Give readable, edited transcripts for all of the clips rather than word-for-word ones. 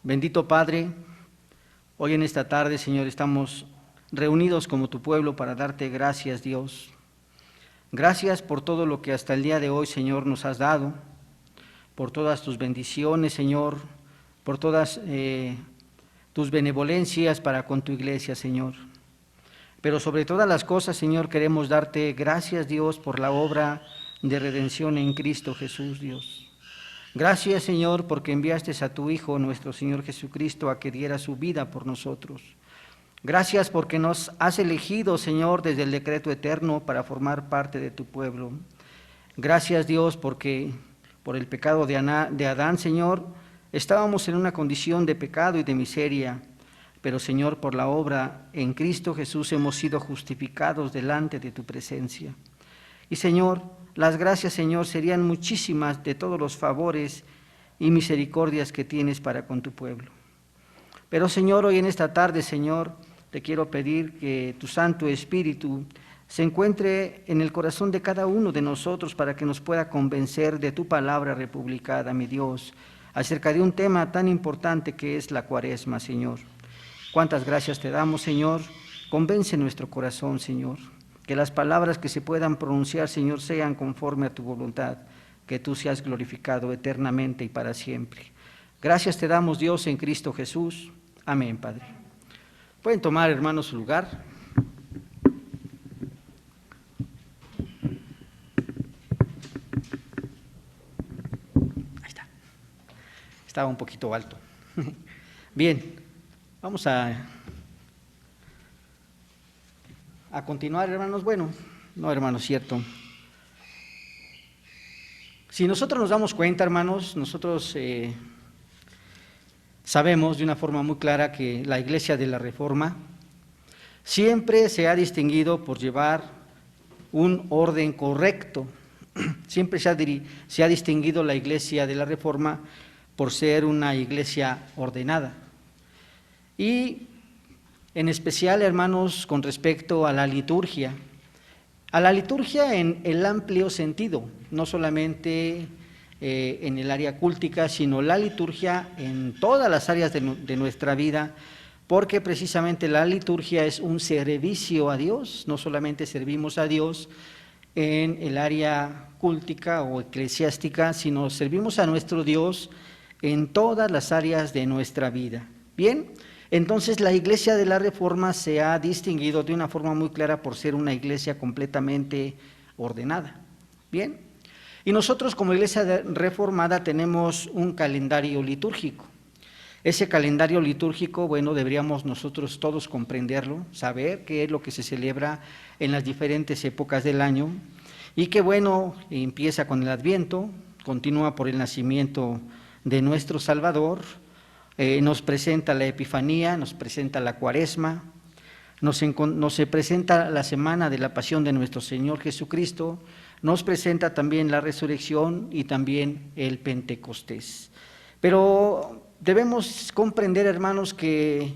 Bendito Padre, hoy en esta tarde, Señor, estamos reunidos como tu pueblo para darte gracias, Dios. Gracias por todo lo que hasta el día de hoy, Señor, nos has dado, por todas tus bendiciones, Señor, por todas tus benevolencias para con tu iglesia, Señor. Pero sobre todas las cosas, Señor, queremos darte gracias, Dios, por la obra de redención en Cristo Jesús, Dios. Gracias, Señor, porque enviaste a tu Hijo, nuestro Señor Jesucristo, a que diera su vida por nosotros. Gracias porque nos has elegido, Señor, desde el decreto eterno para formar parte de tu pueblo. Gracias, Dios, porque por el pecado de Adán, Señor, estábamos en una condición de pecado y de miseria, pero, Señor, por la obra en Cristo Jesús hemos sido justificados delante de tu presencia. Y, Señor, las gracias, Señor, serían muchísimas de todos los favores y misericordias que tienes para con tu pueblo. Pero, Señor, hoy en esta tarde, Señor, te quiero pedir que tu Santo Espíritu se encuentre en el corazón de cada uno de nosotros para que nos pueda convencer de tu palabra republicada, mi Dios, acerca de un tema tan importante que es la Cuaresma, Señor. Cuántas gracias te damos, Señor. Convence nuestro corazón, Señor. Que las palabras que se puedan pronunciar, Señor, sean conforme a tu voluntad, que tú seas glorificado eternamente y para siempre. Gracias te damos, Dios, en Cristo Jesús. Amén, Padre. Pueden tomar, hermanos, su lugar. Ahí está. Estaba un poquito alto. Bien, vamos a continuar, hermanos. Bueno, no, hermanos, cierto. Si nosotros nos damos cuenta, hermanos, nosotros sabemos de una forma muy clara que la Iglesia de la Reforma siempre se ha distinguido por llevar un orden correcto. Siempre se ha distinguido la Iglesia de la Reforma por ser una iglesia ordenada. Y en especial, hermanos, con respecto a la liturgia en el amplio sentido, no solamente en el área cúltica, sino la liturgia en todas las áreas de nuestra vida, porque precisamente la liturgia es un servicio a Dios. No solamente servimos a Dios en el área cúltica o eclesiástica, sino servimos a nuestro Dios en todas las áreas de nuestra vida. Bien, entonces la Iglesia de la Reforma se ha distinguido de una forma muy clara por ser una iglesia completamente ordenada. Bien, y nosotros como Iglesia reformada tenemos un calendario litúrgico. Ese calendario litúrgico, bueno, deberíamos nosotros todos comprenderlo, saber qué es lo que se celebra en las diferentes épocas del año y que, bueno, empieza con el Adviento, continúa por el nacimiento de nuestro Salvador, nos presenta la Epifanía, nos presenta la Cuaresma, nos presenta la semana de la pasión de nuestro Señor Jesucristo, nos presenta también la resurrección y también el Pentecostés. Pero debemos comprender, hermanos, que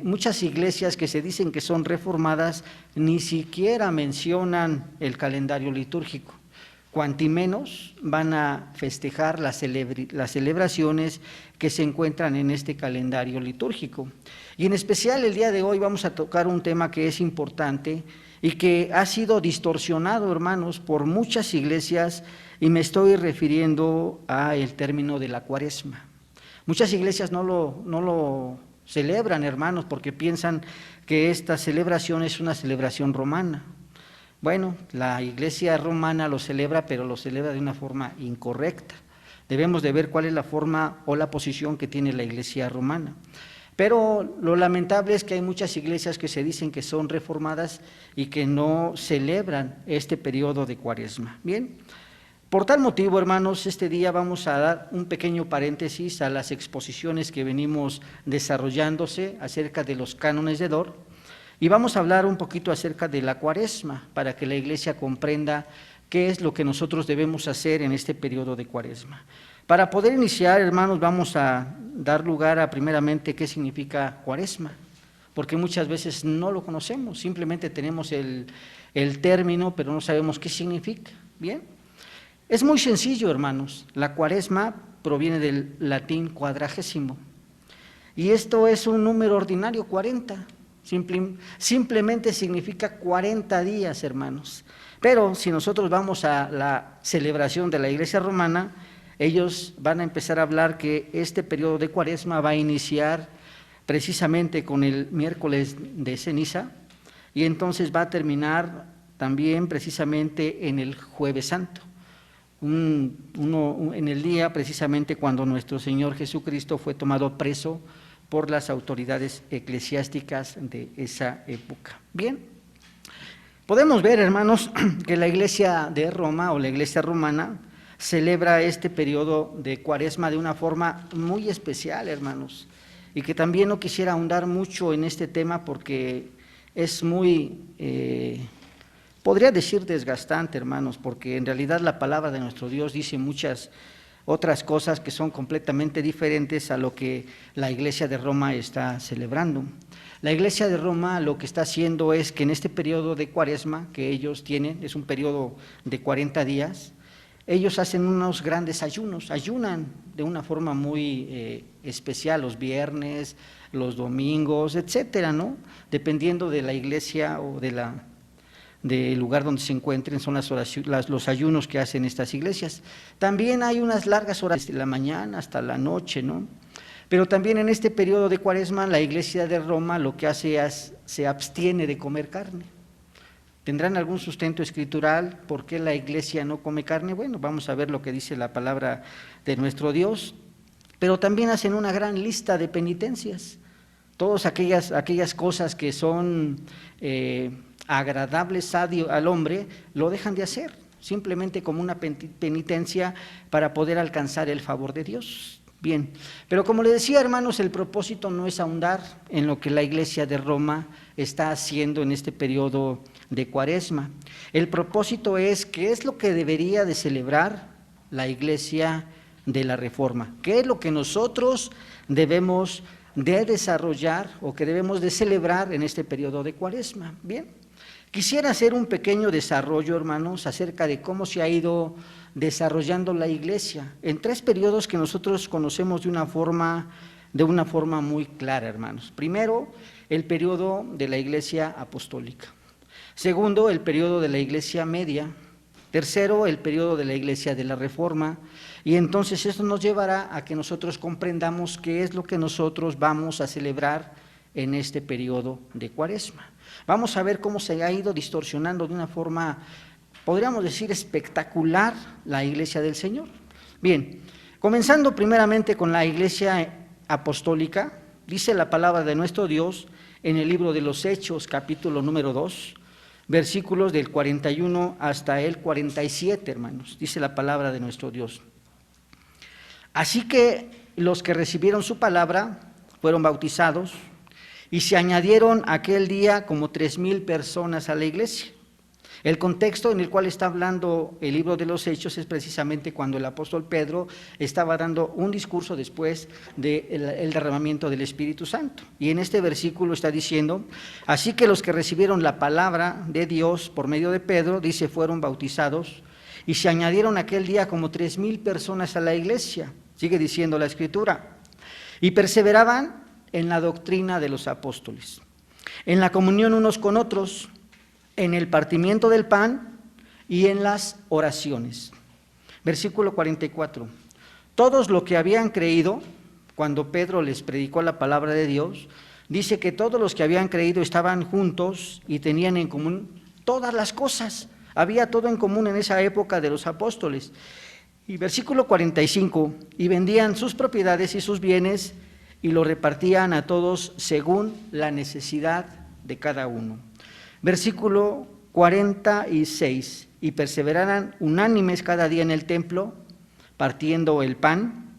muchas iglesias que se dicen que son reformadas ni siquiera mencionan el calendario litúrgico. Cuanti menos van a festejar las celebraciones que se encuentran en este calendario litúrgico. Y en especial el día de hoy vamos a tocar un tema que es importante y que ha sido distorsionado, hermanos, por muchas iglesias, y me estoy refiriendo al término de la Cuaresma. Muchas iglesias no lo celebran, hermanos, porque piensan que esta celebración es una celebración romana. Bueno, la Iglesia romana lo celebra, pero lo celebra de una forma incorrecta. Debemos de ver cuál es la forma o la posición que tiene la Iglesia romana. Pero lo lamentable es que hay muchas iglesias que se dicen que son reformadas y que no celebran este periodo de Cuaresma. Bien, por tal motivo, hermanos, este día vamos a dar un pequeño paréntesis a las exposiciones que venimos desarrollándose acerca de los cánones de Dort. Y vamos a hablar un poquito acerca de la Cuaresma, para que la Iglesia comprenda qué es lo que nosotros debemos hacer en este periodo de Cuaresma. Para poder iniciar, hermanos, vamos a dar lugar a primeramente qué significa Cuaresma, porque muchas veces no lo conocemos, simplemente tenemos el término, pero no sabemos qué significa. Bien, es muy sencillo, hermanos. La Cuaresma proviene del latín cuadragésimo. Y esto es un número ordinario, 40. Simplemente significa 40 días, hermanos. Pero si nosotros vamos a la celebración de la Iglesia romana, ellos van a empezar a hablar que este periodo de Cuaresma va a iniciar precisamente con el miércoles de ceniza y entonces va a terminar también precisamente en el Jueves Santo, en el día precisamente cuando nuestro Señor Jesucristo fue tomado preso por las autoridades eclesiásticas de esa época. Bien, podemos ver, hermanos, que la Iglesia de Roma o la Iglesia romana celebra este periodo de Cuaresma de una forma muy especial, hermanos, y que también no quisiera ahondar mucho en este tema porque es muy, podría decir desgastante, hermanos, porque en realidad la palabra de nuestro Dios dice muchas otras cosas que son completamente diferentes a lo que la Iglesia de Roma está celebrando. La Iglesia de Roma lo que está haciendo es que en este periodo de Cuaresma que ellos tienen, es un periodo de 40 días, ellos hacen unos grandes ayunos, ayunan de una forma muy especial los viernes, los domingos, etcétera, ¿no? Dependiendo de la iglesia o del lugar donde se encuentren, son los ayunos que hacen estas iglesias. También hay unas largas horas de la mañana hasta la noche, ¿no? Pero también en este periodo de Cuaresma la Iglesia de Roma lo que hace es se abstiene de comer carne. ¿Tendrán algún sustento escritural? ¿Por qué la Iglesia no come carne? Bueno, vamos a ver lo que dice la palabra de nuestro Dios, pero también hacen una gran lista de penitencias, todas aquellas cosas que son agradables al hombre, lo dejan de hacer, simplemente como una penitencia para poder alcanzar el favor de Dios. Bien, pero como le decía, hermanos, el propósito no es ahondar en lo que la Iglesia de Roma está haciendo en este periodo de Cuaresma. El propósito es qué es lo que debería de celebrar la Iglesia de la Reforma, qué es lo que nosotros debemos de desarrollar o que debemos de celebrar en este periodo de Cuaresma. Bien, quisiera hacer un pequeño desarrollo, hermanos, acerca de cómo se ha ido desarrollando la Iglesia en 3 periodos que nosotros conocemos de una forma muy clara, hermanos. Primero, el periodo de la Iglesia apostólica. Segundo, el periodo de la Iglesia media. Tercero, el periodo de la Iglesia de la Reforma. Y entonces esto nos llevará a que nosotros comprendamos qué es lo que nosotros vamos a celebrar en este periodo de Cuaresma. Vamos a ver cómo se ha ido distorsionando de una forma, podríamos decir, espectacular la Iglesia del Señor. Bien, comenzando primeramente con la Iglesia apostólica, dice la palabra de nuestro Dios en el libro de los Hechos, capítulo número 2, versículos del 41 hasta el 47, hermanos, dice la palabra de nuestro Dios. Así que los que recibieron su palabra fueron bautizados y se añadieron aquel día como 3,000 personas a la iglesia. El contexto en el cual está hablando el libro de los Hechos es precisamente cuando el apóstol Pedro estaba dando un discurso después del derramamiento del Espíritu Santo. Y en este versículo está diciendo, así que los que recibieron la palabra de Dios por medio de Pedro, dice, fueron bautizados y se añadieron aquel día como 3,000 personas a la iglesia. Sigue diciendo la Escritura. Y perseveraban en la doctrina de los apóstoles, en la comunión unos con otros, en el partimiento del pan y en las oraciones. Versículo 44. Todos los que habían creído, cuando Pedro les predicó la palabra de Dios, dice que todos los que habían creído estaban juntos y tenían en común todas las cosas. Había todo en común en esa época de los apóstoles. Y versículo 45, y vendían sus propiedades y sus bienes y lo repartían a todos según la necesidad de cada uno. Versículo 46, y perseveraran unánimes cada día en el templo, partiendo el pan,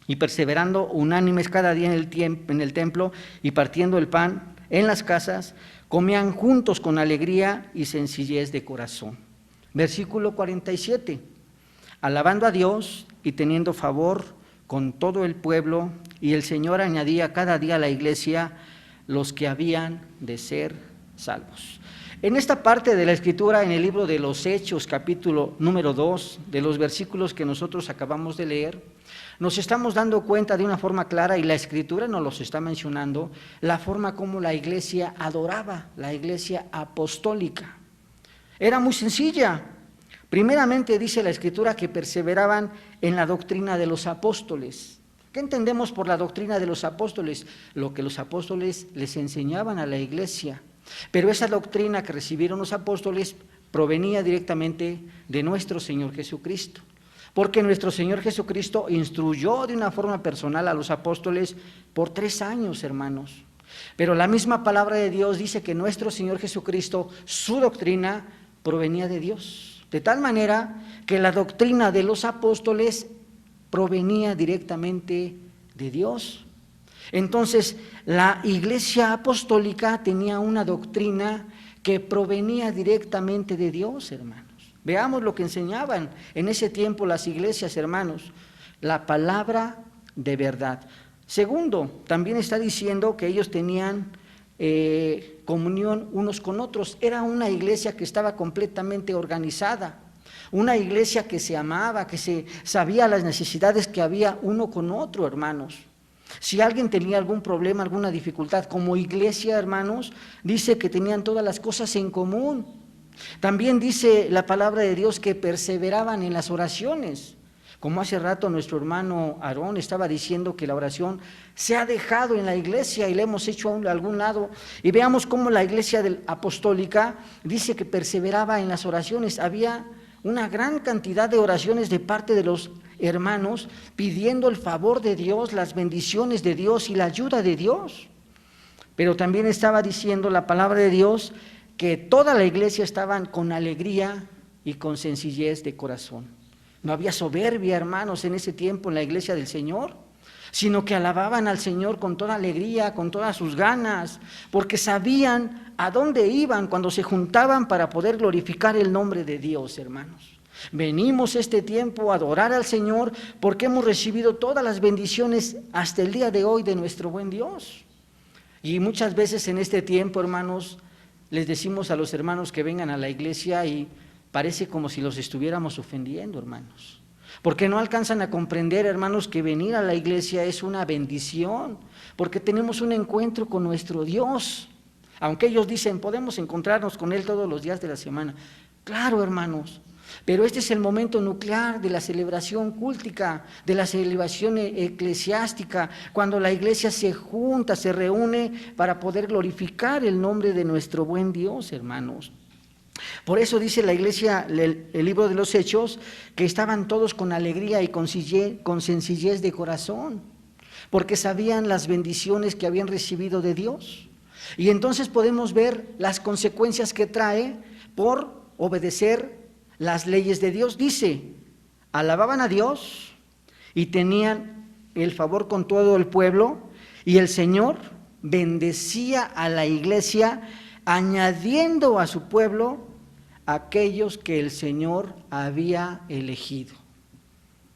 y perseverando unánimes cada día en el templo, y partiendo el pan en las casas, comían juntos con alegría y sencillez de corazón. Versículo 47, alabando a Dios y teniendo favor con todo el pueblo, y el Señor añadía cada día a la iglesia los que habían de ser salvos. En esta parte de la Escritura, en el libro de los Hechos, capítulo número 2, de los versículos que nosotros acabamos de leer, nos estamos dando cuenta de una forma clara, y la Escritura nos los está mencionando, la forma como la iglesia adoraba, la iglesia apostólica. Era muy sencilla. Primeramente dice la Escritura que perseveraban en la doctrina de los apóstoles. ¿Qué entendemos por la doctrina de los apóstoles? Lo que los apóstoles les enseñaban a la iglesia. Pero esa doctrina que recibieron los apóstoles provenía directamente de nuestro Señor Jesucristo, porque nuestro Señor Jesucristo instruyó de una forma personal a los apóstoles por 3 años, hermanos. Pero la misma palabra de Dios dice que nuestro Señor Jesucristo, su doctrina provenía de Dios, de tal manera que la doctrina de los apóstoles provenía directamente de Dios. Entonces, la iglesia apostólica tenía una doctrina que provenía directamente de Dios, hermanos. Veamos lo que enseñaban en ese tiempo las iglesias, hermanos, la palabra de verdad. Segundo, también está diciendo que ellos tenían comunión unos con otros. Era una iglesia que estaba completamente organizada, una iglesia que se amaba, que se sabía las necesidades que había uno con otro, hermanos. Si alguien tenía algún problema, alguna dificultad, como iglesia, hermanos, dice que tenían todas las cosas en común. También dice la palabra de Dios que perseveraban en las oraciones. Como hace rato nuestro hermano Aarón estaba diciendo que la oración se ha dejado en la iglesia y la hemos hecho a algún lado. Y veamos cómo la iglesia apostólica dice que perseveraba en las oraciones. Había una gran cantidad de oraciones de parte de los hermanos pidiendo el favor de Dios, las bendiciones de Dios y la ayuda de Dios. Pero también estaba diciendo la palabra de Dios que toda la iglesia estaban con alegría y con sencillez de corazón. No había soberbia, hermanos, en ese tiempo en la iglesia del Señor, sino que alababan al Señor con toda alegría, con todas sus ganas, porque sabían a dónde iban cuando se juntaban para poder glorificar el nombre de Dios, hermanos. Venimos este tiempo a adorar al Señor porque hemos recibido todas las bendiciones hasta el día de hoy de nuestro buen Dios. Y muchas veces en este tiempo, hermanos, les decimos a los hermanos que vengan a la iglesia y parece como si los estuviéramos ofendiendo, hermanos. Porque no alcanzan a comprender, hermanos, que venir a la iglesia es una bendición, porque tenemos un encuentro con nuestro Dios. Aunque ellos dicen, podemos encontrarnos con Él todos los días de la semana. Claro, hermanos, pero este es el momento nuclear de la celebración cúltica, de la celebración eclesiástica, cuando la iglesia se junta, se reúne para poder glorificar el nombre de nuestro buen Dios, hermanos. Por eso dice la iglesia, el libro de los Hechos, que estaban todos con alegría y con sencillez de corazón, porque sabían las bendiciones que habían recibido de Dios. Y entonces podemos ver las consecuencias que trae por obedecer las leyes de Dios. Dice, alababan a Dios y tenían el favor con todo el pueblo, y el Señor bendecía a la iglesia, añadiendo a su pueblo aquellos que el Señor había elegido.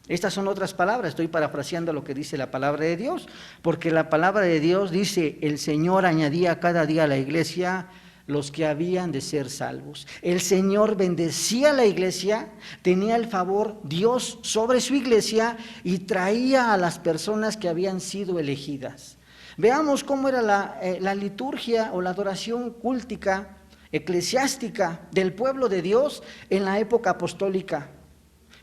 Estas son otras palabras, estoy parafraseando lo que dice la palabra de Dios, porque la palabra de Dios dice, el Señor añadía cada día a la iglesia los que habían de ser salvos. El Señor bendecía a la iglesia, tenía el favor Dios sobre su iglesia y traía a las personas que habían sido elegidas. Veamos cómo era la liturgia o la adoración cúltica, eclesiástica del pueblo de Dios en la época apostólica.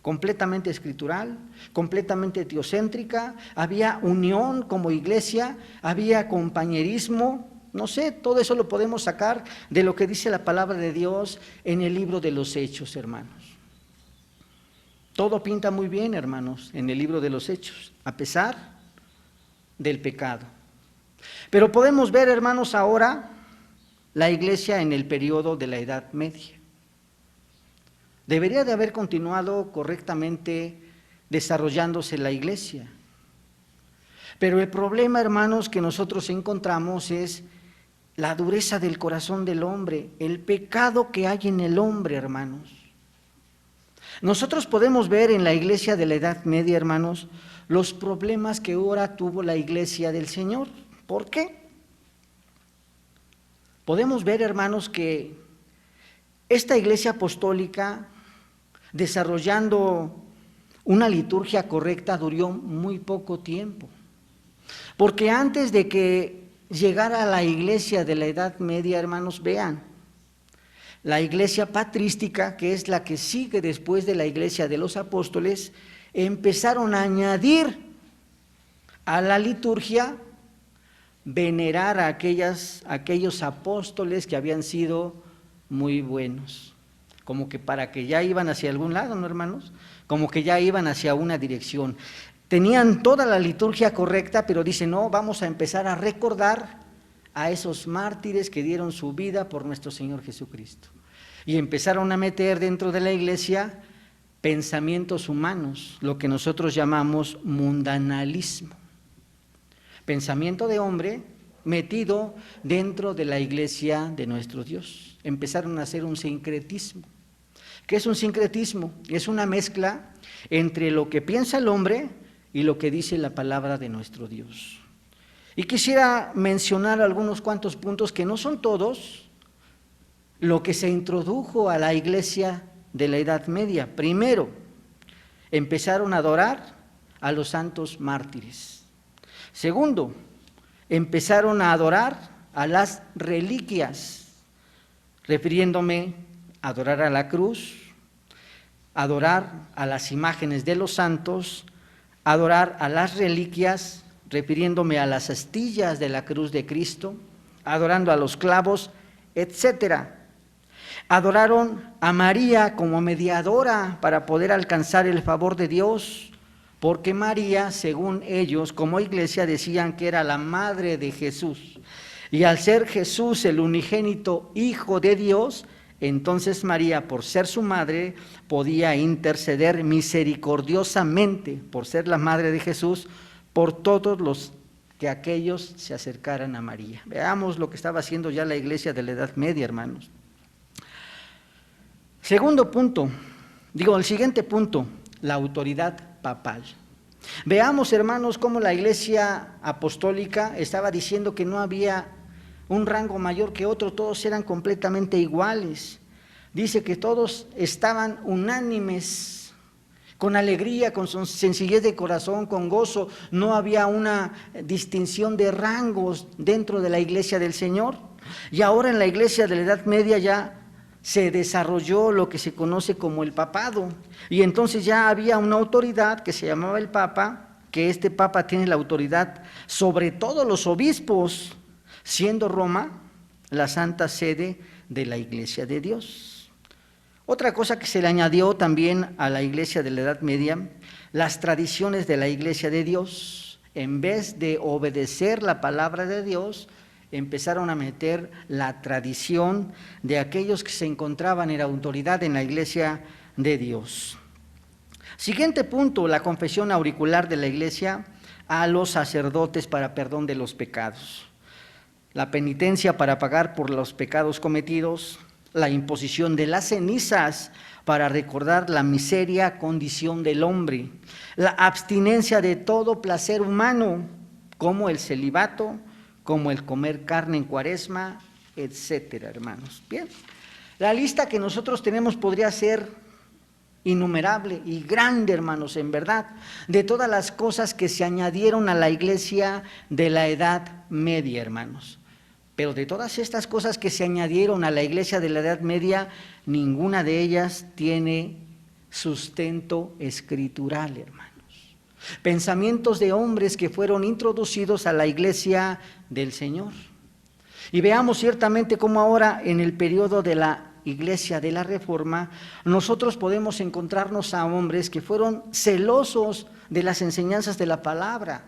Completamente escritural, completamente teocéntrica, había unión como iglesia, había compañerismo. No sé, todo eso lo podemos sacar de lo que dice la palabra de Dios en el libro de los Hechos, hermanos. Todo pinta muy bien, hermanos, en el libro de los Hechos, a pesar del pecado. Pero podemos ver, hermanos, ahora la iglesia en el periodo de la Edad Media. Debería de haber continuado correctamente desarrollándose la iglesia. Pero el problema, hermanos, que nosotros encontramos es la dureza del corazón del hombre, el pecado que hay en el hombre, hermanos. Nosotros podemos ver en la iglesia de la Edad Media, hermanos, los problemas que ahora tuvo la iglesia del Señor. ¿Por qué? Podemos ver, hermanos, que esta iglesia apostólica, desarrollando una liturgia correcta, duró muy poco tiempo. Porque antes de que llegara a la iglesia de la Edad Media, hermanos, vean, la iglesia patrística, que es la que sigue después de la iglesia de los apóstoles, empezaron a añadir a la liturgia venerar a aquellos apóstoles que habían sido muy buenos, como que para que ya iban hacia algún lado, ¿no, hermanos? Como que ya iban hacia una dirección. Tenían toda la liturgia correcta, pero dicen, no, vamos a empezar a recordar a esos mártires que dieron su vida por nuestro Señor Jesucristo. Y empezaron a meter dentro de la iglesia pensamientos humanos, lo que nosotros llamamos mundanalismo. Pensamiento de hombre metido dentro de la iglesia de nuestro Dios. Empezaron a hacer un sincretismo. ¿Qué es un sincretismo? Es una mezcla entre lo que piensa el hombre y lo que dice la palabra de nuestro Dios. Y quisiera mencionar algunos cuantos puntos que no son todos lo que se introdujo a la iglesia de la Edad Media. Primero, empezaron a adorar a los santos mártires. Segundo, empezaron a adorar a las reliquias, refiriéndome a adorar a la cruz, adorar a las imágenes de los santos, adorar a las reliquias, refiriéndome a las astillas de la cruz de Cristo, adorando a los clavos, etcétera. Adoraron a María como mediadora para poder alcanzar el favor de Dios, porque María, según ellos, como iglesia, decían que era la madre de Jesús. Y al ser Jesús el unigénito Hijo de Dios, entonces María, por ser su madre, podía interceder misericordiosamente, por ser la madre de Jesús, por todos los que aquellos se acercaran a María. Veamos lo que estaba haciendo ya la iglesia de la Edad Media, hermanos. El siguiente punto, la autoridad papal. Veamos, hermanos, cómo la iglesia apostólica estaba diciendo que no había un rango mayor que otro, todos eran completamente iguales. Dice que todos estaban unánimes, con alegría, con sencillez de corazón, con gozo. No había una distinción de rangos dentro de la iglesia del Señor. Y ahora en la iglesia de la Edad Media ya se desarrolló lo que se conoce como el papado, y entonces ya había una autoridad que se llamaba el Papa, que este Papa tiene la autoridad sobre todos los obispos, siendo Roma la santa sede de la iglesia de Dios. Otra cosa que se le añadió también a la iglesia de la Edad Media, las tradiciones de la iglesia de Dios. En vez de obedecer la palabra de Dios, empezaron a meter la tradición de aquellos que se encontraban en autoridad en la iglesia de Dios. Siguiente punto, la confesión auricular de la iglesia a los sacerdotes para perdón de los pecados. La penitencia para pagar por los pecados cometidos, la imposición de las cenizas para recordar la miseria condición del hombre, la abstinencia de todo placer humano, como el celibato, como el comer carne en Cuaresma, etcétera, hermanos. Bien, la lista que nosotros tenemos podría ser innumerable y grande, hermanos, en verdad, de todas las cosas que se añadieron a la iglesia de la Edad Media, hermanos. Pero de todas estas cosas que se añadieron a la iglesia de la Edad Media, ninguna de ellas tiene sustento escritural, hermanos. Pensamientos de hombres que fueron introducidos a la iglesia del Señor. Y veamos ciertamente cómo ahora en el periodo de la iglesia de la Reforma, nosotros podemos encontrarnos a hombres que fueron celosos de las enseñanzas de la palabra,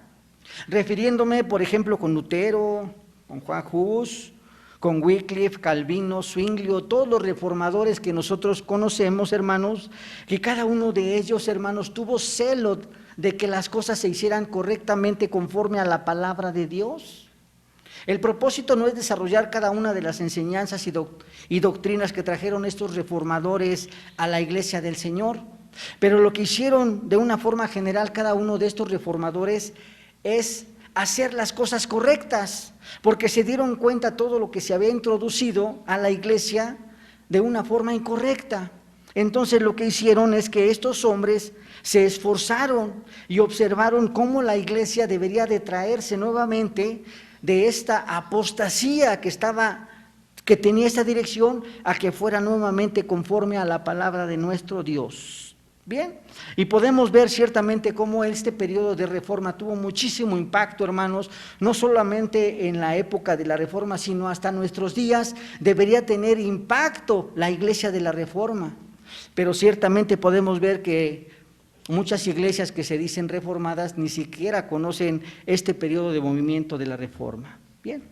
refiriéndome, por ejemplo, con Lutero, con Juan Hus, con Wycliffe, Calvino, Zwinglio, todos los reformadores que nosotros conocemos, hermanos, que cada uno de ellos, hermanos, tuvo celo de que las cosas se hicieran correctamente conforme a la palabra de Dios. El propósito no es desarrollar cada una de las enseñanzas y doctrinas que trajeron estos reformadores a la iglesia del Señor, pero lo que hicieron de una forma general cada uno de estos reformadores es hacer las cosas correctas, porque se dieron cuenta todo lo que se había introducido a la iglesia de una forma incorrecta. Entonces lo que hicieron es que estos hombres se esforzaron y observaron cómo la iglesia debería de traerse nuevamente de esta apostasía que tenía esta dirección, a que fuera nuevamente conforme a la palabra de nuestro Dios. Bien, y podemos ver ciertamente cómo este periodo de reforma tuvo muchísimo impacto, hermanos, no solamente en la época de la reforma, sino hasta nuestros días debería tener impacto la iglesia de la reforma. Pero ciertamente podemos ver que muchas iglesias que se dicen reformadas ni siquiera conocen este periodo de movimiento de la reforma. Bien.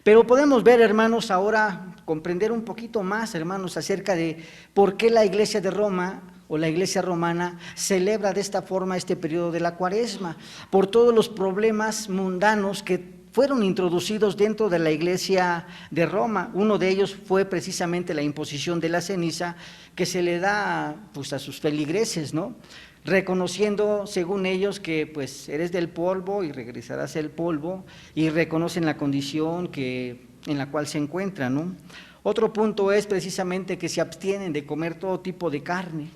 Pero podemos ver, hermanos, ahora comprender un poquito más, hermanos, acerca de por qué la iglesia de Roma o la iglesia romana celebra de esta forma este periodo de la Cuaresma, por todos los problemas mundanos que fueron introducidos dentro de la iglesia de Roma. Uno de ellos fue precisamente la imposición de la ceniza que se le da pues a sus feligreses, ¿no? Reconociendo, según ellos, que pues eres del polvo y regresarás al polvo, y reconocen la condición en la cual se encuentran, ¿no? Otro punto es precisamente que se abstienen de comer todo tipo de carne,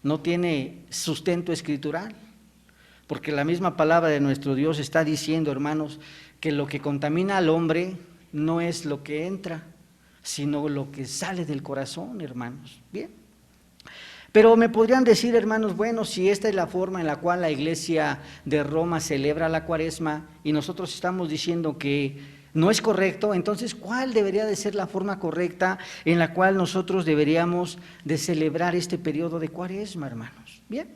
no tiene sustento escritural, porque la misma palabra de nuestro Dios está diciendo, hermanos, que lo que contamina al hombre no es lo que entra, sino lo que sale del corazón, hermanos. Bien. Pero me podrían decir, hermanos, bueno, si esta es la forma en la cual la iglesia de Roma celebra la Cuaresma y nosotros estamos diciendo que no es correcto, entonces ¿cuál debería de ser la forma correcta en la cual nosotros deberíamos de celebrar este periodo de Cuaresma, hermanos? Bien.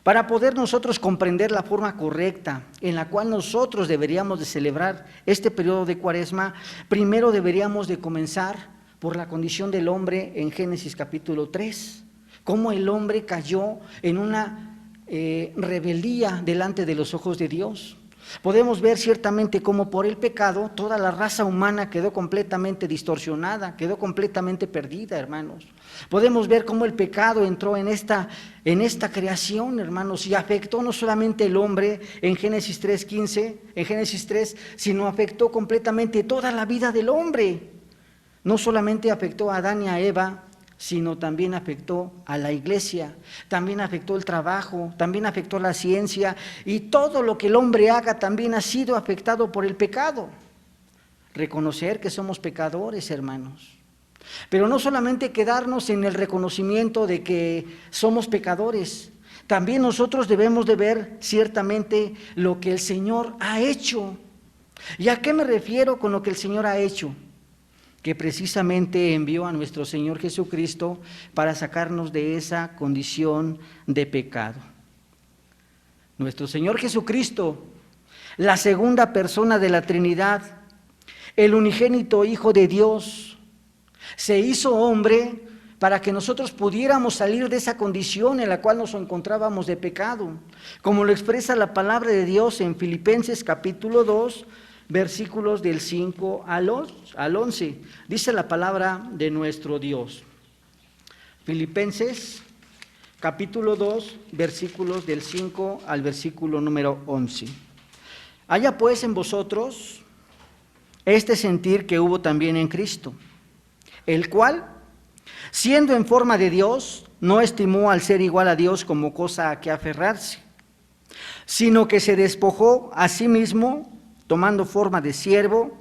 Para poder nosotros comprender la forma correcta en la cual nosotros deberíamos de celebrar este periodo de Cuaresma, primero deberíamos de comenzar por la condición del hombre en Génesis capítulo 3, cómo el hombre cayó en una rebeldía delante de los ojos de Dios. Podemos ver ciertamente cómo por el pecado toda la raza humana quedó completamente distorsionada, quedó completamente perdida, hermanos. Podemos ver cómo el pecado entró en esta creación, hermanos, y afectó no solamente el hombre en Génesis 3, sino afectó completamente toda la vida del hombre. No solamente afectó a Adán y a Eva, sino también afectó a la iglesia, también afectó el trabajo, también afectó la ciencia, y todo lo que el hombre haga también ha sido afectado por el pecado. Reconocer que somos pecadores, hermanos, pero no solamente quedarnos en el reconocimiento de que somos pecadores, también nosotros debemos de ver ciertamente lo que el Señor ha hecho. ¿Y a qué me refiero con lo que el Señor ha hecho? Que precisamente envió a nuestro Señor Jesucristo para sacarnos de esa condición de pecado. Nuestro Señor Jesucristo, la segunda persona de la Trinidad, el unigénito Hijo de Dios, se hizo hombre para que nosotros pudiéramos salir de esa condición en la cual nos encontrábamos de pecado, como lo expresa la palabra de Dios en Filipenses capítulo 2, versículos del 5 al 11, dice la palabra de nuestro Dios. Filipenses capítulo 2, versículos del 5 al versículo número 11. Haya pues en vosotros este sentir que hubo también en Cristo, el cual, siendo en forma de Dios, no estimó al ser igual a Dios como cosa a que aferrarse, sino que se despojó a sí mismo, tomando forma de siervo,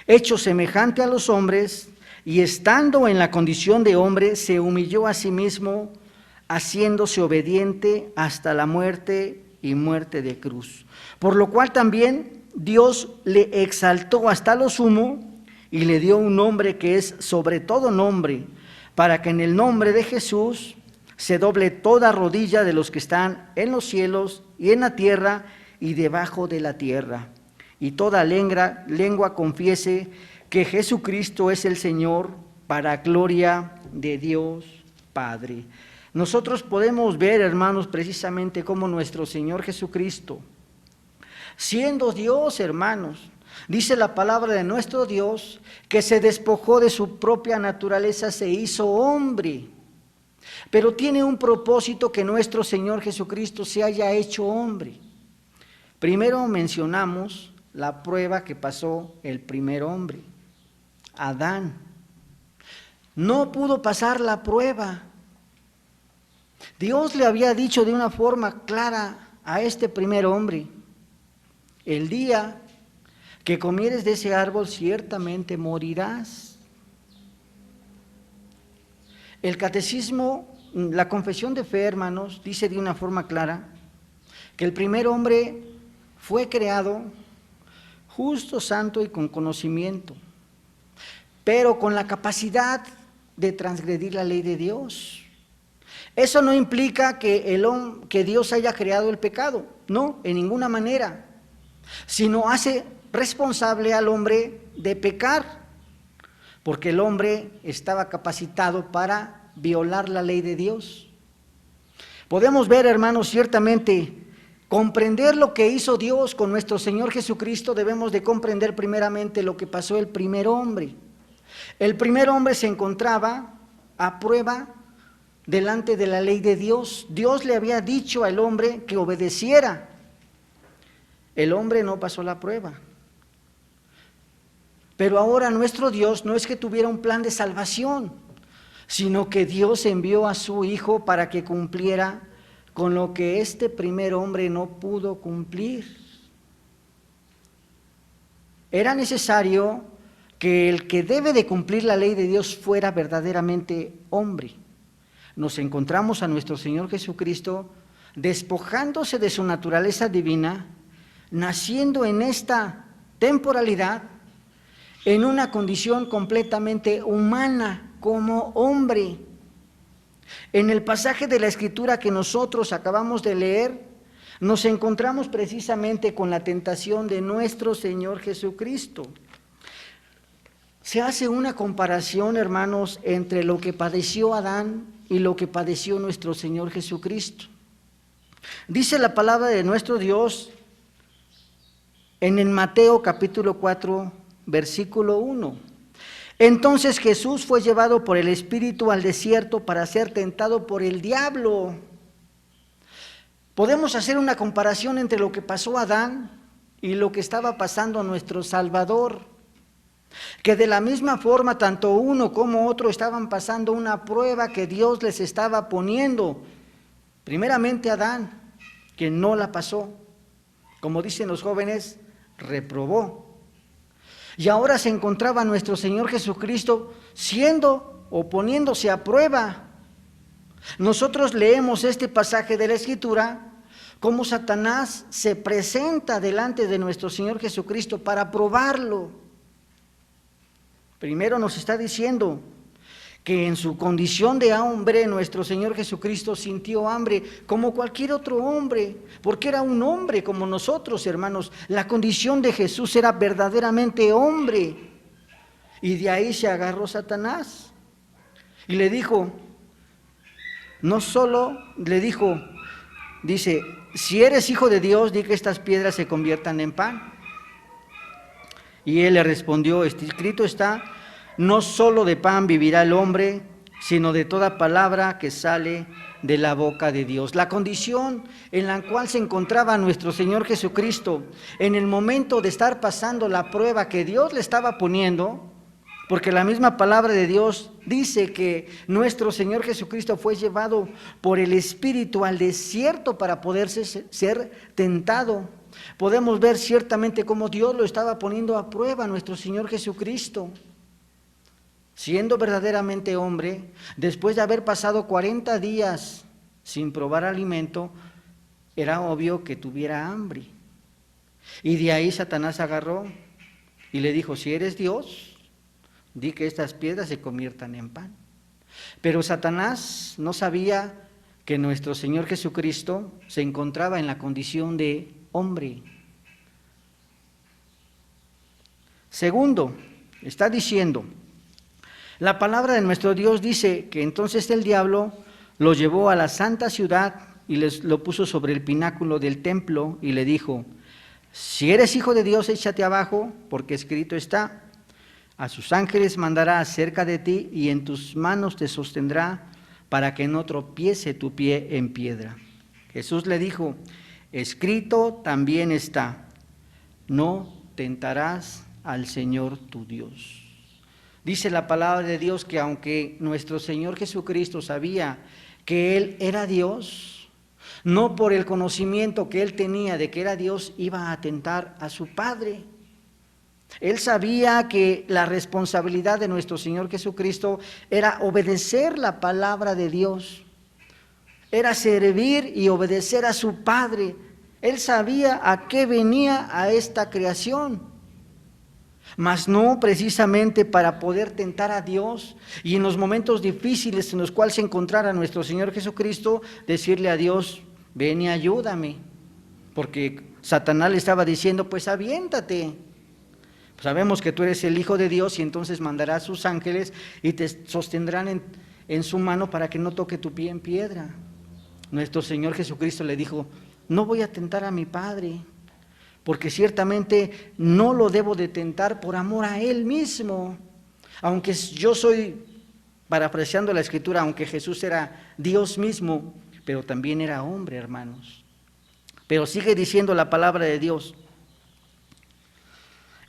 hecho semejante a los hombres, y estando en la condición de hombre, se humilló a sí mismo, haciéndose obediente hasta la muerte y muerte de cruz. Por lo cual también Dios le exaltó hasta lo sumo y le dio un nombre que es sobre todo nombre, para que en el nombre de Jesús se doble toda rodilla de los que están en los cielos y en la tierra y debajo de la tierra, y toda lengua confiese que Jesucristo es el Señor, para gloria de Dios Padre. Nosotros podemos ver, hermanos, precisamente cómo nuestro Señor Jesucristo, siendo Dios, hermanos, dice la palabra de nuestro Dios, que se despojó de su propia naturaleza, se hizo hombre. Pero tiene un propósito que nuestro Señor Jesucristo se haya hecho hombre. Primero mencionamos la prueba que pasó el primer hombre, Adán. no pudo pasar la prueba. Dios le había dicho de una forma clara a este primer hombre: el día que comieres de ese árbol ciertamente morirás. El catecismo, la confesión de fe, hermanos, dice de una forma clara que el primer hombre fue creado justo, santo y con conocimiento, pero con la capacidad de transgredir la ley de Dios. Eso no implica que Dios haya creado el pecado, no, en ninguna manera, sino hace responsable al hombre de pecar, porque el hombre estaba capacitado para violar la ley de Dios. Podemos ver, hermanos, ciertamente, comprender lo que hizo Dios con nuestro Señor Jesucristo, debemos de comprender primeramente lo que pasó el primer hombre. El primer hombre se encontraba a prueba delante de la ley de Dios. Dios le había dicho al hombre que obedeciera. El hombre no pasó la prueba. Pero ahora nuestro Dios no es que tuviera un plan de salvación, sino que Dios envió a su Hijo para que cumpliera con lo que este primer hombre no pudo cumplir. Era necesario que el que debe de cumplir la ley de Dios fuera verdaderamente hombre. Nos encontramos a nuestro Señor Jesucristo despojándose de su naturaleza divina, naciendo en esta temporalidad, en una condición completamente humana, como hombre. En el pasaje de la Escritura que nosotros acabamos de leer, nos encontramos precisamente con la tentación de nuestro Señor Jesucristo. Se hace una comparación, hermanos, entre lo que padeció Adán y lo que padeció nuestro Señor Jesucristo. Dice la palabra de nuestro Dios en el Mateo capítulo 4, versículo 1. Entonces Jesús fue llevado por el Espíritu al desierto para ser tentado por el diablo. Podemos hacer una comparación entre lo que pasó a Adán y lo que estaba pasando a nuestro Salvador, que de la misma forma tanto uno como otro estaban pasando una prueba que Dios les estaba poniendo. Primeramente Adán, que no la pasó, como dicen los jóvenes, reprobó. Y ahora se encontraba nuestro Señor Jesucristo siendo o poniéndose a prueba. Nosotros leemos este pasaje de la Escritura como Satanás se presenta delante de nuestro Señor Jesucristo para probarlo. Primero nos está diciendo que en su condición de hombre nuestro Señor Jesucristo sintió hambre como cualquier otro hombre, porque era un hombre como nosotros, hermanos. La condición de Jesús era verdaderamente hombre, y de ahí se agarró Satanás y le dijo, no solo le dijo, dice, si eres hijo de Dios, di que estas piedras se conviertan en pan. Y él le respondió, escrito está, no solo de pan vivirá el hombre, sino de toda palabra que sale de la boca de Dios. La condición en la cual se encontraba nuestro Señor Jesucristo en el momento de estar pasando la prueba que Dios le estaba poniendo, porque la misma palabra de Dios dice que nuestro Señor Jesucristo fue llevado por el Espíritu al desierto para poder ser tentado. Podemos ver ciertamente cómo Dios lo estaba poniendo a prueba a nuestro Señor Jesucristo. Siendo verdaderamente hombre, después de haber pasado 40 días sin probar alimento, era obvio que tuviera hambre. Y de ahí Satanás agarró y le dijo, si eres Dios, di que estas piedras se conviertan en pan. Pero Satanás no sabía que nuestro Señor Jesucristo se encontraba en la condición de hombre. Segundo, está diciendo, la palabra de nuestro Dios dice que entonces el diablo lo llevó a la santa ciudad y lo puso sobre el pináculo del templo y le dijo, si eres hijo de Dios, échate abajo, porque escrito está, a sus ángeles mandará acerca de ti y en tus manos te sostendrá para que no tropiece tu pie en piedra. Jesús le dijo, escrito también está, no tentarás al Señor tu Dios. Dice la palabra de Dios que aunque nuestro Señor Jesucristo sabía que Él era Dios, no por el conocimiento que Él tenía de que era Dios iba a atentar a su Padre. Él sabía que la responsabilidad de nuestro Señor Jesucristo era obedecer la palabra de Dios, era servir y obedecer a su Padre. Él sabía a qué venía a esta creación, mas no precisamente para poder tentar a Dios y en los momentos difíciles en los cuales se encontrara nuestro Señor Jesucristo, decirle a Dios, ven y ayúdame, porque Satanás le estaba diciendo, pues aviéntate. Sabemos que tú eres el Hijo de Dios y entonces mandará a sus ángeles y te sostendrán en su mano para que no toque tu pie en piedra. Nuestro Señor Jesucristo le dijo, no voy a tentar a mi Padre, porque ciertamente no lo debo de tentar por amor a Él mismo. Aunque yo soy, parafraseando la Escritura, aunque Jesús era Dios mismo, pero también era hombre, hermanos. Pero sigue diciendo la palabra de Dios.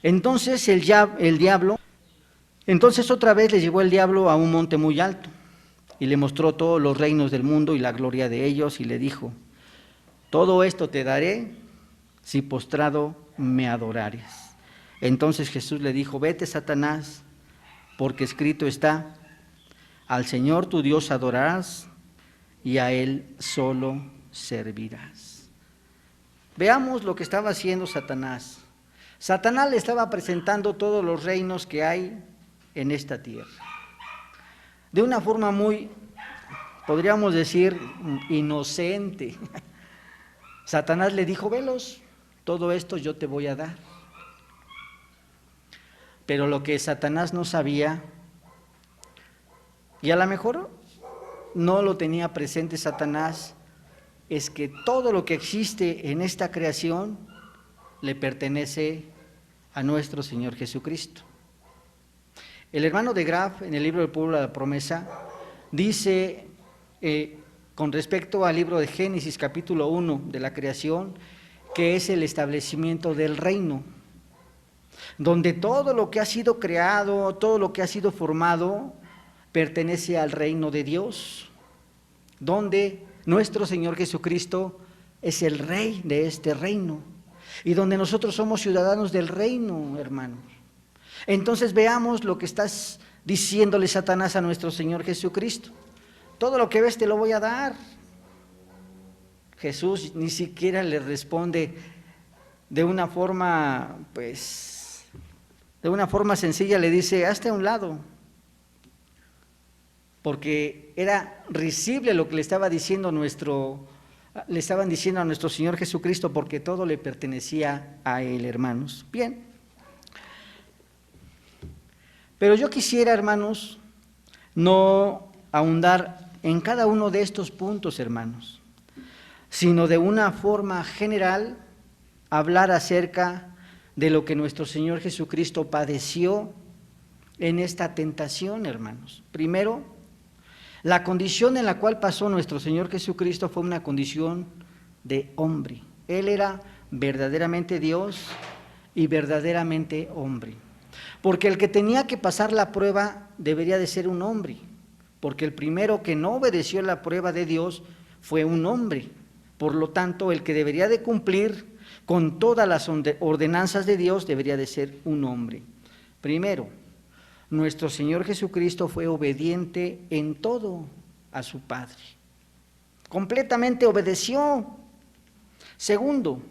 Entonces entonces otra vez le llevó el diablo a un monte muy alto y le mostró todos los reinos del mundo y la gloria de ellos y le dijo, todo esto te daré si postrado me adorares. Entonces Jesús le dijo, vete Satanás, porque escrito está, al Señor tu Dios adorarás y a Él solo servirás. Veamos lo que estaba haciendo Satanás. Satanás le estaba presentando todos los reinos que hay en esta tierra. De una forma muy, podríamos decir, inocente. Satanás le dijo, velos, todo esto yo te voy a dar. Pero lo que Satanás no sabía, y a lo mejor no lo tenía presente Satanás, es que todo lo que existe en esta creación le pertenece a nuestro Señor Jesucristo. El hermano de Graf, en el libro del Pueblo de la Promesa, dice, con respecto al libro de Génesis, capítulo 1 de la creación, que es el establecimiento del reino, donde todo lo que ha sido creado, todo lo que ha sido formado, pertenece al reino de Dios, donde nuestro Señor Jesucristo es el Rey de este reino, y donde nosotros somos ciudadanos del reino, hermanos. Entonces veamos lo que estás diciéndole Satanás a nuestro Señor Jesucristo. Todo lo que ves te lo voy a dar. Jesús ni siquiera le responde de una forma, pues, de una forma sencilla, le dice, hazte a un lado. Porque era risible lo que le estaban diciendo a nuestro Señor Jesucristo, porque todo le pertenecía a Él, hermanos. Bien. Pero yo quisiera, hermanos, no ahondar en cada uno de estos puntos, hermanos, sino de una forma general hablar acerca de lo que nuestro Señor Jesucristo padeció en esta tentación, hermanos. Primero, la condición en la cual pasó nuestro Señor Jesucristo fue una condición de hombre. Él era verdaderamente Dios y verdaderamente hombre. Porque el que tenía que pasar la prueba debería de ser un hombre, porque el primero que no obedeció la prueba de Dios fue un hombre. Por lo tanto, el que debería de cumplir con todas las ordenanzas de Dios debería de ser un hombre. Primero, nuestro Señor Jesucristo fue obediente en todo a su Padre. Completamente obedeció. Segundo,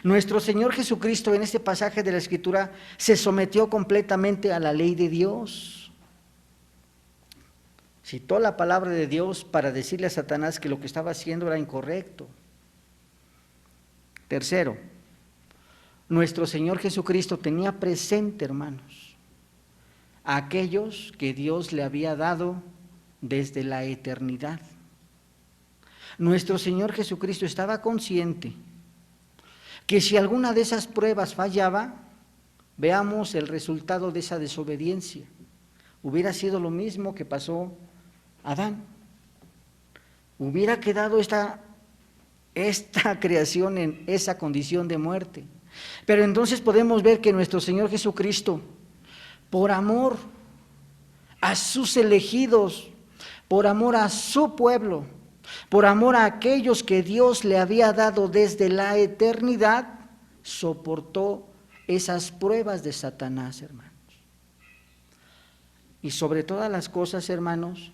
nuestro Señor Jesucristo en este pasaje de la Escritura se sometió completamente a la ley de Dios. Citó la palabra de Dios para decirle a Satanás que lo que estaba haciendo era incorrecto. Tercero, nuestro Señor Jesucristo tenía presente, hermanos, a aquellos que Dios le había dado desde la eternidad. Nuestro Señor Jesucristo estaba consciente que si alguna de esas pruebas fallaba, veamos el resultado de esa desobediencia. Hubiera sido lo mismo que pasó a Adán. Hubiera quedado esta creación en esa condición de muerte. Pero entonces podemos ver que nuestro Señor Jesucristo, por amor a sus elegidos, por amor a su pueblo, por amor a aquellos que Dios le había dado desde la eternidad, soportó esas pruebas de Satanás, hermanos. Y sobre todas las cosas, hermanos,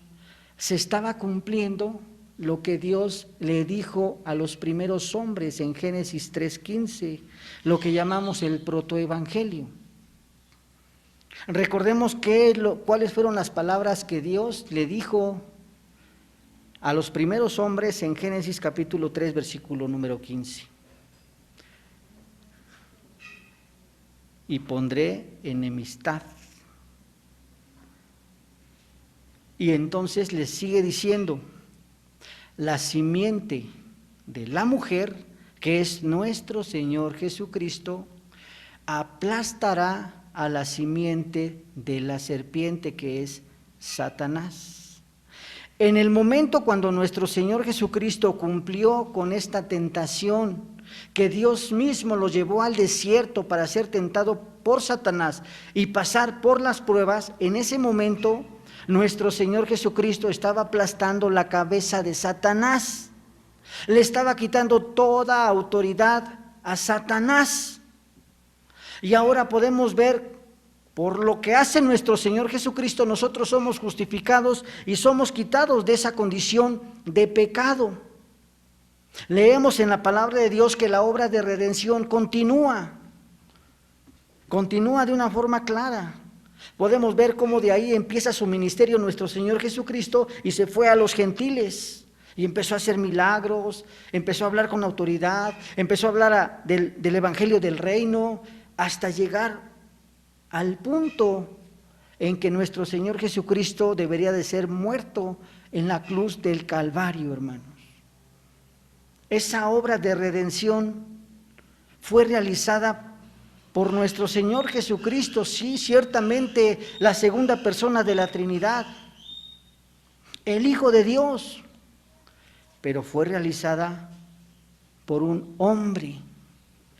se estaba cumpliendo lo que Dios le dijo a los primeros hombres en Génesis 3:15, lo que llamamos el protoevangelio. Recordemos cuáles fueron las palabras que Dios le dijo a los primeros hombres en Génesis capítulo 3, versículo número 15. Y pondré enemistad. Y entonces les sigue diciendo, la simiente de la mujer, que es nuestro Señor Jesucristo, aplastará a la simiente de la serpiente, que es Satanás. En el momento cuando nuestro Señor Jesucristo cumplió con esta tentación, que Dios mismo lo llevó al desierto para ser tentado por Satanás y pasar por las pruebas, en ese momento nuestro Señor Jesucristo estaba aplastando la cabeza de Satanás, le estaba quitando toda autoridad a Satanás. Y ahora podemos ver, por lo que hace nuestro Señor Jesucristo, nosotros somos justificados y somos quitados de esa condición de pecado. Leemos en la palabra de Dios que la obra de redención continúa de una forma clara. Podemos ver cómo de ahí empieza su ministerio nuestro Señor Jesucristo y se fue a los gentiles y empezó a hacer milagros, empezó a hablar con autoridad, empezó a hablar del evangelio del reino, hasta llegar al punto en que nuestro Señor Jesucristo debería de ser muerto en la cruz del Calvario, hermanos. Esa obra de redención fue realizada por nuestro Señor Jesucristo, sí, ciertamente la segunda persona de la Trinidad, el Hijo de Dios, pero fue realizada por un hombre,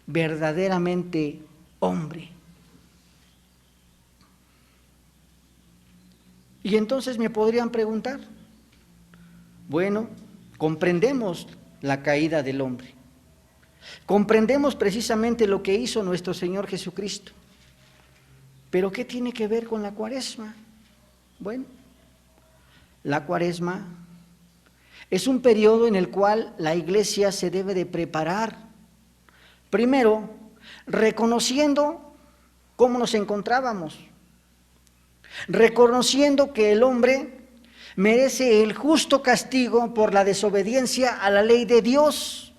verdaderamente hombre. Y entonces me podrían preguntar, bueno, comprendemos la caída del hombre, comprendemos precisamente lo que hizo nuestro Señor Jesucristo, pero ¿qué tiene que ver con la Cuaresma? Bueno, la Cuaresma es un periodo en el cual la iglesia se debe de preparar, primero, reconociendo cómo nos encontrábamos, reconociendo que el hombre merece el justo castigo por la desobediencia a la ley de Dios,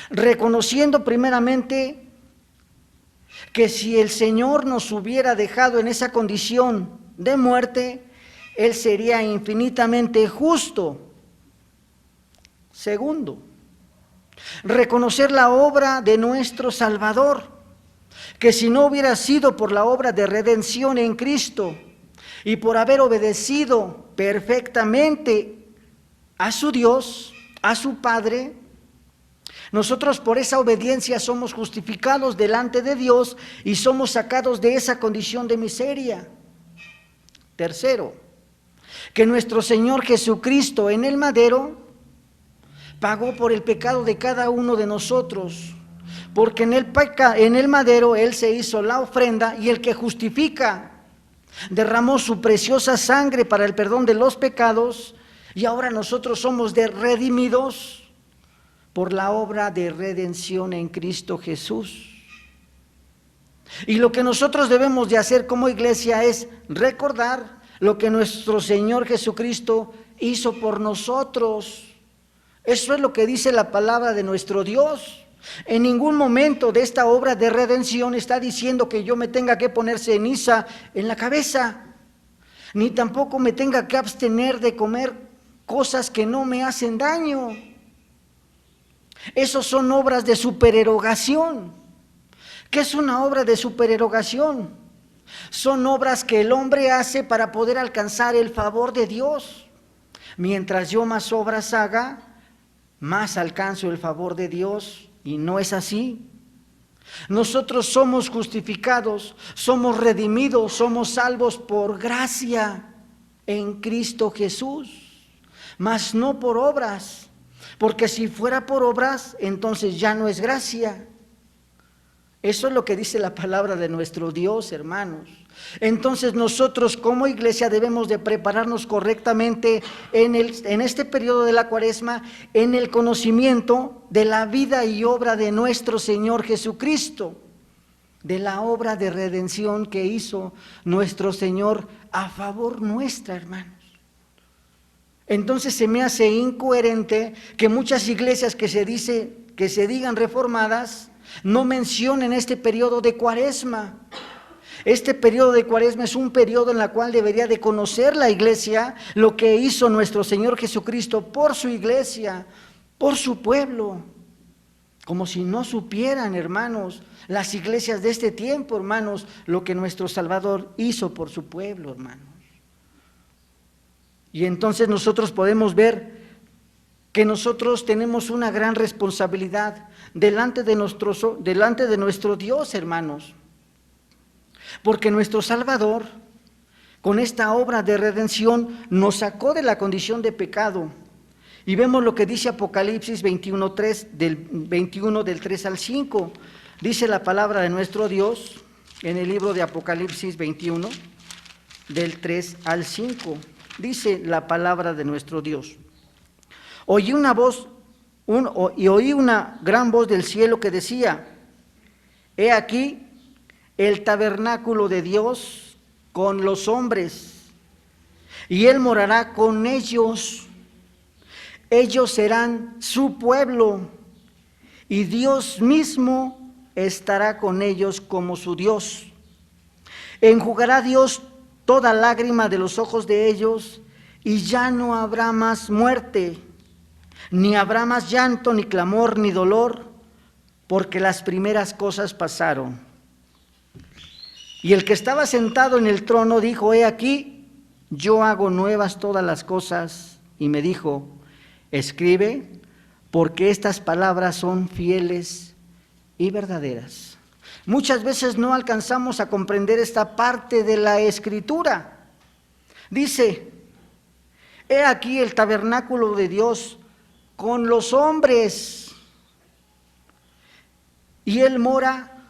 reconociendo primeramente que si el Señor nos hubiera dejado en esa condición de muerte, Él sería infinitamente justo. Segundo, reconocer la obra de nuestro Salvador, que si no hubiera sido por la obra de redención en Cristo y por haber obedecido perfectamente a su Dios, a su Padre, nosotros por esa obediencia somos justificados delante de Dios y somos sacados de esa condición de miseria. Tercero, que nuestro Señor Jesucristo en el madero pagó por el pecado de cada uno de nosotros, porque en el madero Él se hizo la ofrenda y el que justifica derramó su preciosa sangre para el perdón de los pecados, y ahora nosotros somos redimidos por la obra de redención en Cristo Jesús. Y lo que nosotros debemos de hacer como iglesia es recordar lo que nuestro Señor Jesucristo hizo por nosotros. Eso es lo que dice la palabra de nuestro Dios. En ningún momento de esta obra de redención está diciendo que yo me tenga que poner ceniza en la cabeza, ni tampoco me tenga que abstener de comer cosas que no me hacen daño. Esos son obras de supererogación. ¿Qué es una obra de supererogación? Son obras que el hombre hace para poder alcanzar el favor de Dios. Mientras yo más obras haga, más alcanzo el favor de Dios, y no es así. Nosotros somos justificados, somos redimidos, somos salvos por gracia en Cristo Jesús, mas no por obras, porque si fuera por obras, entonces ya no es gracia. Eso es lo que dice la palabra de nuestro Dios, hermanos. Entonces nosotros como iglesia debemos de prepararnos correctamente en este periodo de la Cuaresma, en el conocimiento de la vida y obra de nuestro Señor Jesucristo, de la obra de redención que hizo nuestro Señor a favor nuestra, hermanos. Entonces se me hace incoherente que muchas iglesias que se digan reformadas no mencionen este periodo de Cuaresma. Este periodo de Cuaresma es un periodo en el cual debería de conocer la iglesia lo que hizo nuestro Señor Jesucristo por su iglesia, por su pueblo. Como si no supieran, hermanos, las iglesias de este tiempo, hermanos, lo que nuestro Salvador hizo por su pueblo, hermanos. Y entonces nosotros podemos ver que nosotros tenemos una gran responsabilidad delante de nuestro Dios, hermanos. Porque nuestro Salvador, con esta obra de redención, nos sacó de la condición de pecado. Y vemos lo que dice Apocalipsis 21 del 3 al 5. Dice la palabra de nuestro Dios en el libro de Apocalipsis 21, del 3 al 5. Dice la palabra de nuestro Dios. Oí una gran voz del cielo que decía: he aquí el tabernáculo de Dios con los hombres, y Él morará con ellos. Ellos serán su pueblo, y Dios mismo estará con ellos como su Dios. Enjugará Dios toda lágrima de los ojos de ellos, y ya no habrá más muerte, ni habrá más llanto, ni clamor, ni dolor, porque las primeras cosas pasaron. Y el que estaba sentado en el trono dijo: he aquí, yo hago nuevas todas las cosas. Y me dijo: escribe, porque estas palabras son fieles y verdaderas. Muchas veces no alcanzamos a comprender esta parte de la Escritura. Dice: he aquí el tabernáculo de Dios con los hombres, y Él mora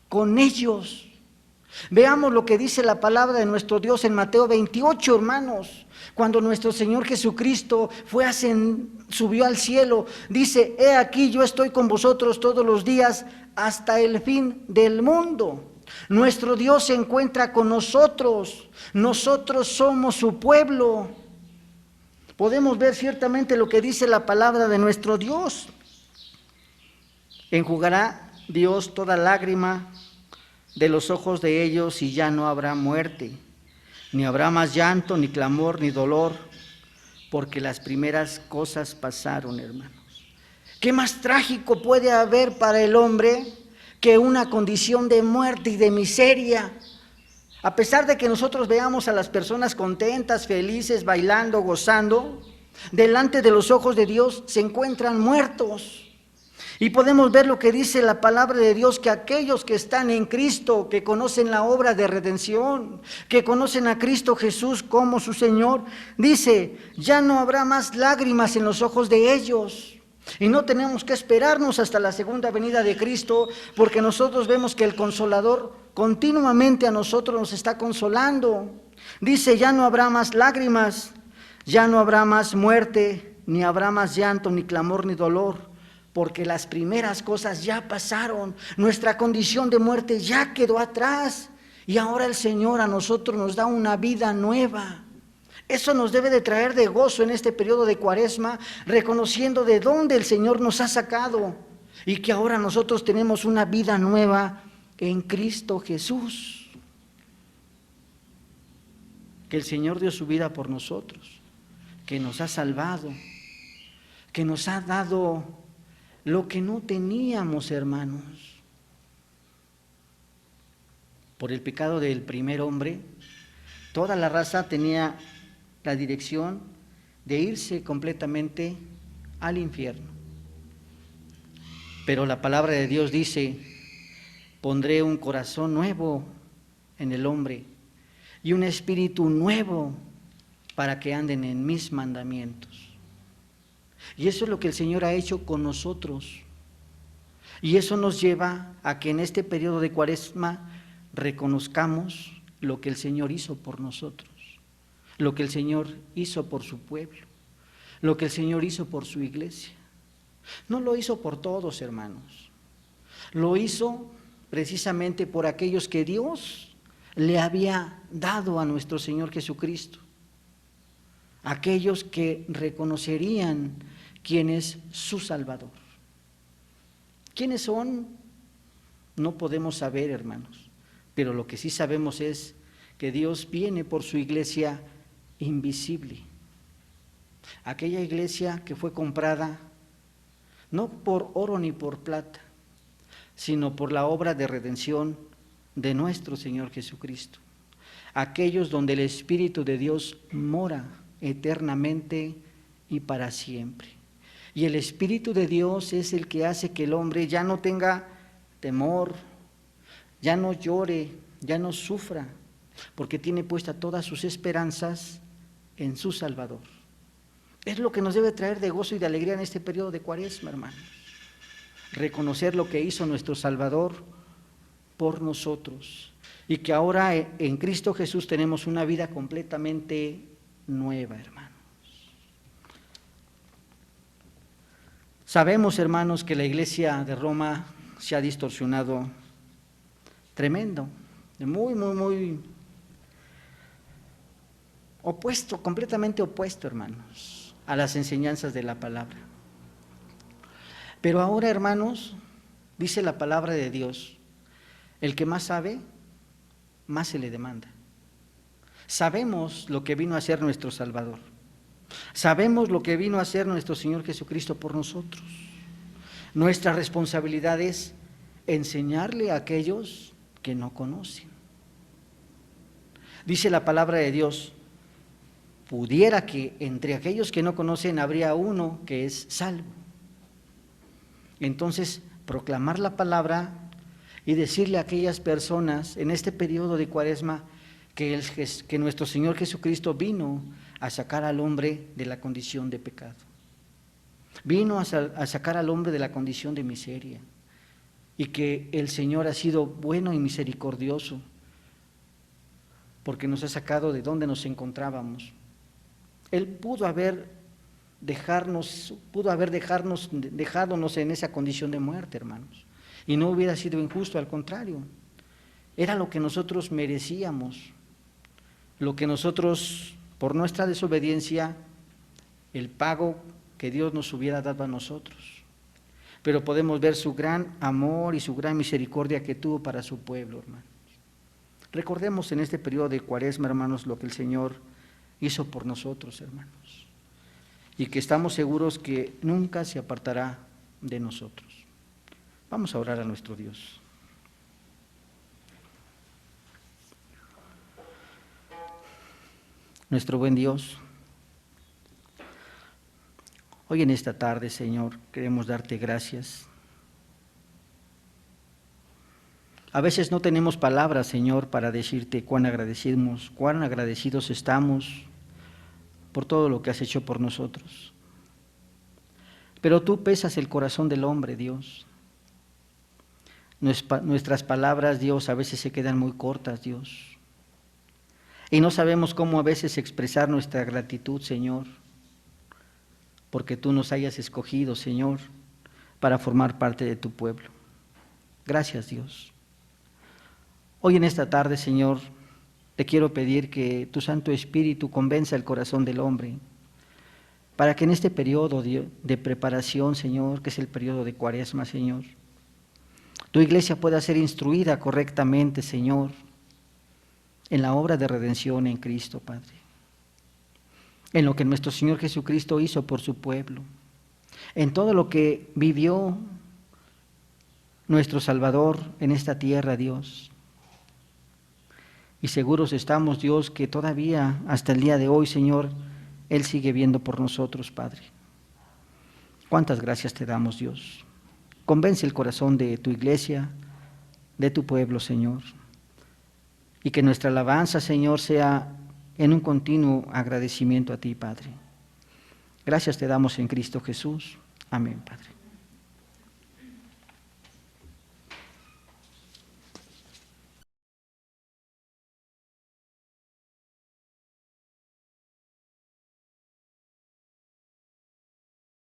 con ellos. Veamos lo que dice la palabra de nuestro Dios en Mateo 28, hermanos. Cuando nuestro Señor Jesucristo subió al cielo, dice: he aquí yo estoy con vosotros todos los días hasta el fin del mundo. Nuestro Dios se encuentra con nosotros. Nosotros somos su pueblo. Podemos ver ciertamente lo que dice la palabra de nuestro Dios. Enjugará Dios toda lágrima de los ojos de ellos, y ya no habrá muerte, ni habrá más llanto, ni clamor, ni dolor, porque las primeras cosas pasaron, hermanos. ¿Qué más trágico puede haber para el hombre que una condición de muerte y de miseria? A pesar de que nosotros veamos a las personas contentas, felices, bailando, gozando, delante de los ojos de Dios se encuentran muertos. Y podemos ver lo que dice la palabra de Dios, que aquellos que están en Cristo, que conocen la obra de redención, que conocen a Cristo Jesús como su Señor, dice: ya no habrá más lágrimas en los ojos de ellos. Y no tenemos que esperarnos hasta la segunda venida de Cristo, porque nosotros vemos que el Consolador continuamente a nosotros nos está consolando. Dice: ya no habrá más lágrimas, ya no habrá más muerte, ni habrá más llanto, ni clamor, ni dolor, porque las primeras cosas ya pasaron. Nuestra condición de muerte ya quedó atrás, y ahora el Señor a nosotros nos da una vida nueva. Eso nos debe de traer de gozo en este periodo de Cuaresma, reconociendo de dónde el Señor nos ha sacado, y que ahora nosotros tenemos una vida nueva en Cristo Jesús. Que el Señor dio su vida por nosotros, que nos ha salvado, que nos ha dado lo que no teníamos, hermanos. Por el pecado del primer hombre, toda la raza tenía la dirección de irse completamente al infierno. Pero la palabra de Dios dice pondré un corazón nuevo en el hombre y un espíritu nuevo para que anden en mis mandamientos. Y eso es lo que el Señor ha hecho con nosotros. Y eso nos lleva a que en este periodo de Cuaresma reconozcamos lo que el Señor hizo por nosotros, lo que el Señor hizo por su pueblo, lo que el Señor hizo por su iglesia. No lo hizo por todos, hermanos. Lo hizo precisamente por aquellos que Dios le había dado a nuestro Señor Jesucristo. Aquellos que reconocerían quién es su Salvador. ¿Quiénes son? No podemos saber, hermanos, pero lo que sí sabemos es que Dios viene por su iglesia invisible. Aquella iglesia que fue comprada no por oro ni por plata, sino por la obra de redención de nuestro Señor Jesucristo. Aquellos donde el Espíritu de Dios mora eternamente y para siempre. Y el Espíritu de Dios es el que hace que el hombre ya no tenga temor, ya no llore, ya no sufra, porque tiene puesta todas sus esperanzas en su Salvador. Es lo que nos debe traer de gozo y de alegría en este periodo de Cuaresma, hermanos. Reconocer lo que hizo nuestro Salvador por nosotros y que ahora en Cristo Jesús tenemos una vida completamente nueva, hermanos. Sabemos, hermanos, que la iglesia de Roma se ha distorsionado tremendo, muy opuesto, completamente opuesto, hermanos, a las enseñanzas de la palabra. Pero ahora, hermanos, dice la palabra de Dios, el que más sabe, más se le demanda. Sabemos lo que vino a ser nuestro Salvador. Sabemos lo que vino a hacer nuestro Señor Jesucristo por nosotros. Nuestra responsabilidad es enseñarle a aquellos que no conocen. Dice la palabra de Dios, pudiera que entre aquellos que no conocen habría uno que es salvo. Entonces, proclamar la palabra y decirle a aquellas personas en este periodo de Cuaresma que nuestro Señor Jesucristo vino a sacar al hombre de la condición de pecado. Vino a sacar al hombre de la condición de miseria y que el Señor ha sido bueno y misericordioso porque nos ha sacado de donde nos encontrábamos. Él pudo haber dejándonos en esa condición de muerte, hermanos, y no hubiera sido injusto, al contrario, era lo que nosotros merecíamos, lo que nosotros, por nuestra desobediencia, el pago que Dios nos hubiera dado a nosotros. Pero podemos ver su gran amor y su gran misericordia que tuvo para su pueblo, hermanos. Recordemos en este periodo de Cuaresma, hermanos, lo que el Señor hizo por nosotros, hermanos, y que estamos seguros que nunca se apartará de nosotros. Vamos a orar a nuestro Dios. Nuestro buen Dios, hoy en esta tarde, Señor, queremos darte gracias. A veces no tenemos palabras, Señor, para decirte cuán agradecidos estamos por todo lo que has hecho por nosotros. Pero tú pesas el corazón del hombre, Dios. Nuestras palabras, Dios, a veces se quedan muy cortas, Dios. Y no sabemos cómo a veces expresar nuestra gratitud, Señor, porque tú nos hayas escogido, Señor, para formar parte de tu pueblo. Gracias, Dios. Hoy en esta tarde, Señor, te quiero pedir que tu Santo Espíritu convenza el corazón del hombre, para que en este periodo de preparación, Señor, que es el periodo de Cuaresma, Señor, tu iglesia pueda ser instruida correctamente, Señor, en la obra de redención en Cristo, Padre, en lo que nuestro Señor Jesucristo hizo por su pueblo, en todo lo que vivió nuestro Salvador en esta tierra, Dios. Y seguros estamos, Dios, que todavía hasta el día de hoy, Señor, Él sigue viendo por nosotros, Padre. Cuántas gracias te damos, Dios. Convence el corazón de tu iglesia de tu pueblo, Señor. Y que nuestra alabanza, Señor, sea en un continuo agradecimiento a ti, Padre. Gracias te damos en Cristo Jesús. Amén, Padre.